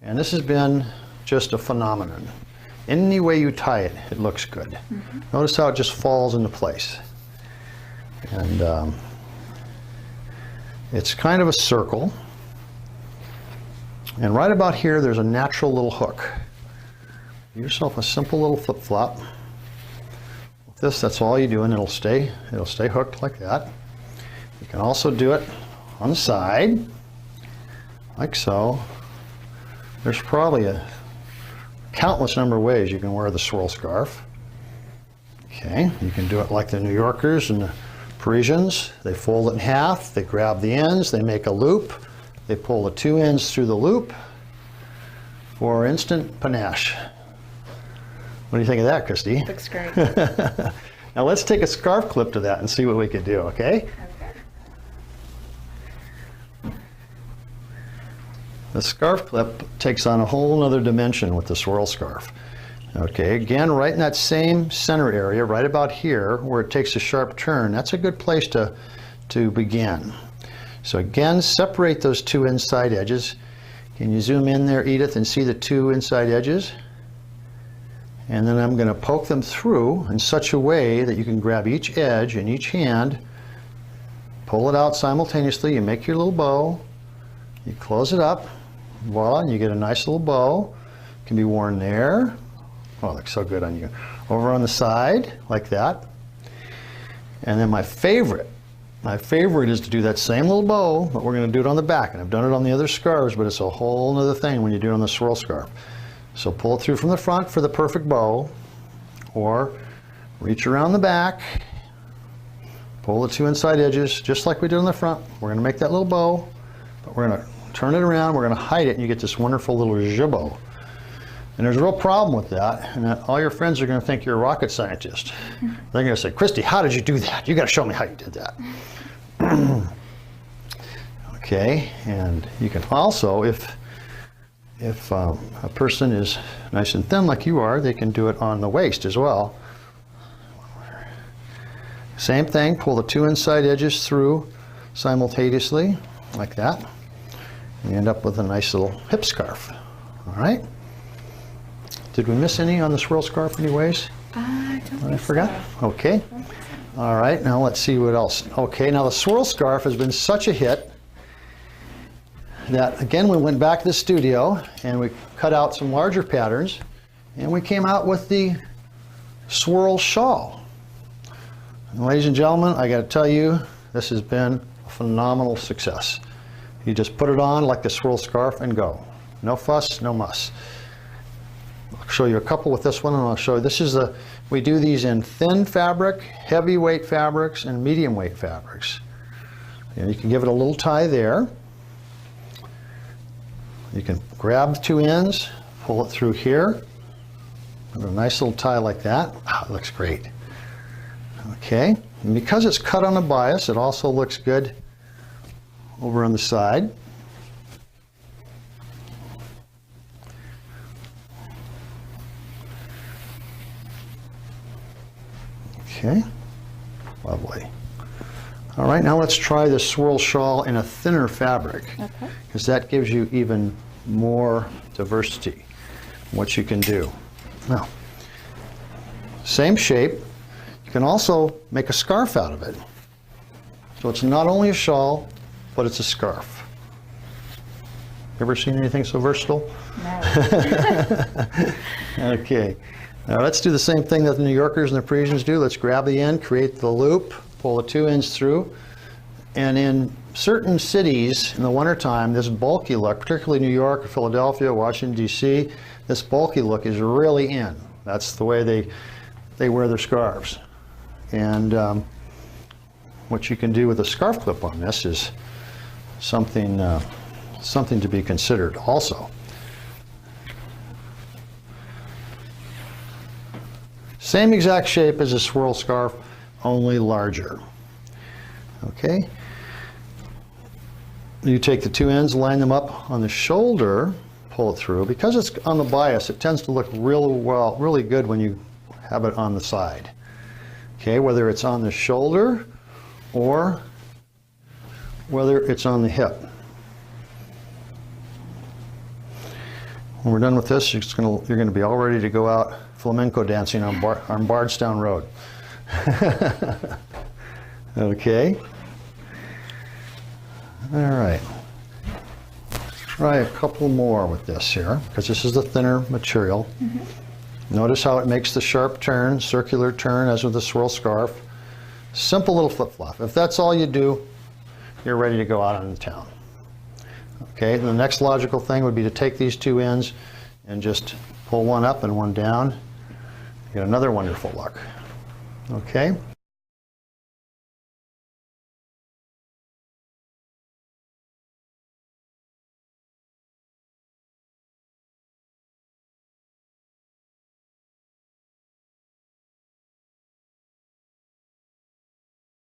And this has been just a phenomenon. Any way you tie it, it looks good. Notice how it just falls into place. And it's kind of a circle. And right about here, there's a natural little hook. Give yourself a simple little flip-flop. With this, that's all you do, and it'll stay hooked like that. You can also do it on the side, like so. There's probably a countless number of ways you can wear the swirl scarf. Okay, you can do it like the New Yorkers and the Parisians. They fold it in half, they grab the ends, they make a loop, they pull the two ends through the loop for instant panache. What do you think of that, Christy? Looks great. Now let's take a scarf clip to that and see what we can do, okay? The scarf clip takes on a whole other dimension with the swirl scarf. Okay, again, right in that same center area, right about here, where it takes a sharp turn, that's a good place to begin. So again, separate those two inside edges. Can you zoom in there, Edith, and see the two inside edges? And then I'm going to poke them through in such a way that you can grab each edge in each hand, pull it out simultaneously, you make your little bow, you close it up, voila, and you get a nice little bow. It can be worn there. Oh, it looks so good on you. Over on the side, like that. And then my favorite is to do that same little bow, but we're going to do it on the back. And I've done it on the other scarves, but it's a whole other thing when you do it on the swirl scarf. So pull it through from the front for the perfect bow, or reach around the back, pull the two inside edges, just like we did on the front. We're going to make that little bow, but we're going to turn it around, we're going to hide it, and you get this wonderful little jabot. And there's a real problem with that, and that all your friends are going to think you're a rocket scientist. They're going to say, Christy, how did you do that? You got to show me how you did that. Okay, and you can also, if a person is nice and thin like you are, they can do it on the waist as well. Same thing, pull the two inside edges through simultaneously, like that. And you end up with a nice little hip scarf. All right? Did we miss any on the swirl scarf anyways? I don't think I forgot? so. Okay. All right, now let's see what else. Okay, now the swirl scarf has been such a hit that, again, we went back to the studio and we cut out some larger patterns and we came out with the swirl shawl. And ladies and gentlemen, I got to tell you, this has been a phenomenal success. You just put it on like the swirl scarf and go. No fuss, no muss. I'll show you a couple with this one, and I'll show you, this is the, we do these in thin fabric, heavyweight fabrics, and medium weight fabrics. And you can give it a little tie there. You can grab the two ends, pull it through here, and a nice little tie like that. Oh, it looks great. Okay, and because it's cut on a bias, it also looks good over on the side. Okay, lovely. All right, now let's try the swirl shawl in a thinner fabric, because that gives you even more diversity in what you can do. Now, same shape, you can also make a scarf out of it. So it's not only a shawl, but it's a scarf. Ever seen anything so versatile? No. Okay. Now let's do the same thing that the New Yorkers and the Parisians do. Let's grab the end, create the loop, pull the two ends through. And in certain cities in the wintertime, this bulky look, particularly New York, Philadelphia, Washington, D.C., this bulky look is really in. That's the way they wear their scarves. And what you can do with a scarf clip on this is something to be considered also. Same exact shape as a swirl scarf, only larger. Okay. You take the two ends, line them up on the shoulder, pull it through. Because it's on the bias, it tends to look really good when you have it on the side. Okay, whether it's on the shoulder or whether it's on the hip. When we're done with this, you're gonna be all ready to go out flamenco dancing on Bardstown Road. Okay. All right. Try a couple more with this here, because this is the thinner material. Notice how it makes the sharp turn, circular turn, as with the swirl scarf. Simple little flip-flop. If that's all you do, you're ready to go out into town. Okay, the next logical thing would be to take these two ends and just pull one up and one down. Get another wonderful look. Okay.